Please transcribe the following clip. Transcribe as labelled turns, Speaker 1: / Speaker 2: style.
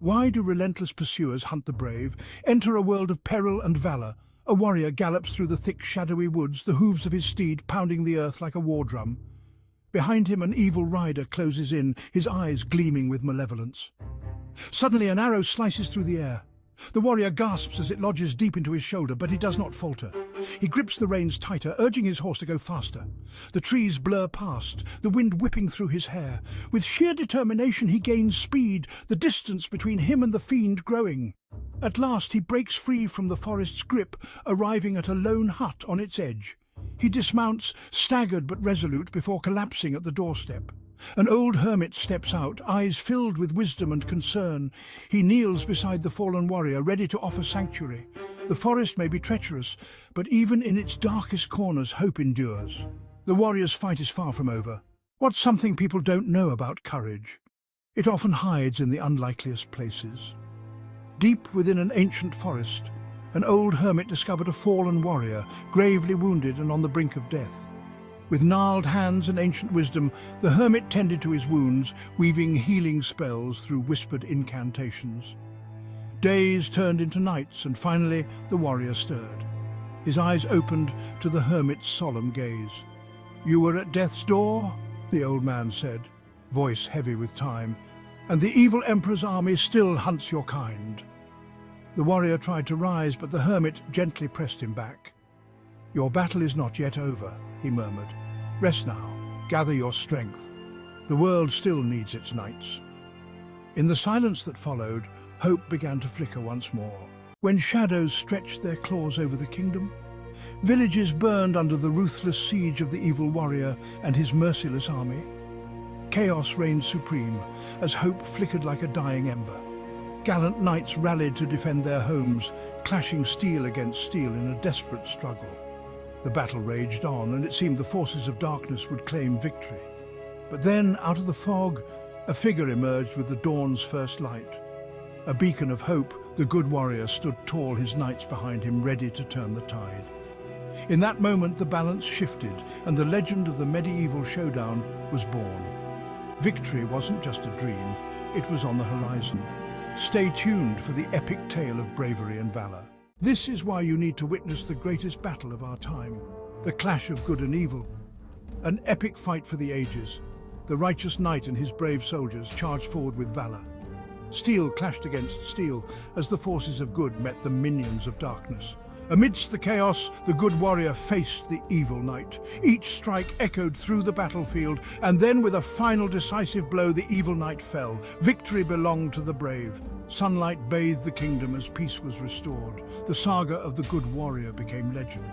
Speaker 1: Why do relentless pursuers hunt the brave? Enter a world of peril and valor. A warrior gallops through the thick, shadowy woods, the hooves of his steed pounding the earth like a war drum. Behind him, an evil rider closes in, his eyes gleaming with malevolence. Suddenly, an arrow slices through the air. The warrior gasps as it lodges deep into his shoulder, but he does not falter. He grips the reins tighter, urging his horse to go faster. The trees blur past, the wind whipping through his hair. With sheer determination, he gains speed, the distance between him and the fiend growing. At last, he breaks free from the forest's grip, arriving at a lone hut on its edge. He dismounts, staggered but resolute, before collapsing at the doorstep. An old hermit steps out, eyes filled with wisdom and concern. He kneels beside the fallen warrior, ready to offer sanctuary. The forest may be treacherous, but even in its darkest corners, hope endures. The warrior's fight is far from over. What's something people don't know about courage? It often hides in the unlikeliest places. Deep within an ancient forest, an old hermit discovered a fallen warrior, gravely wounded and on the brink of death. With gnarled hands and ancient wisdom, the hermit tended to his wounds, weaving healing spells through whispered incantations. Days turned into nights, and finally the warrior stirred. His eyes opened to the hermit's solemn gaze. "You were at death's door," the old man said, voice heavy with time, "and the evil emperor's army still hunts your kind." The warrior tried to rise, but the hermit gently pressed him back. "Your battle is not yet over," he murmured. "Rest now, gather your strength. The world still needs its knights." In the silence that followed, hope began to flicker once more. When shadows stretched their claws over the kingdom, villages burned under the ruthless siege of the evil warrior and his merciless army. Chaos reigned supreme as hope flickered like a dying ember. Gallant knights rallied to defend their homes, clashing steel against steel in a desperate struggle. The battle raged on, and it seemed the forces of darkness would claim victory. But then, out of the fog, a figure emerged with the dawn's first light. A beacon of hope, the good warrior stood tall, his knights behind him, ready to turn the tide. In that moment, the balance shifted, and the legend of the medieval showdown was born. Victory wasn't just a dream, it was on the horizon. Stay tuned for the epic tale of bravery and valor. This is why you need to witness the greatest battle of our time, the clash of good and evil. An epic fight for the ages. The righteous knight and his brave soldiers charged forward with valor. Steel clashed against steel as the forces of good met the minions of darkness. Amidst the chaos, the good warrior faced the evil knight. Each strike echoed through the battlefield, and then with a final decisive blow, the evil knight fell. Victory belonged to the brave. Sunlight bathed the kingdom as peace was restored. The saga of the good warrior became legend.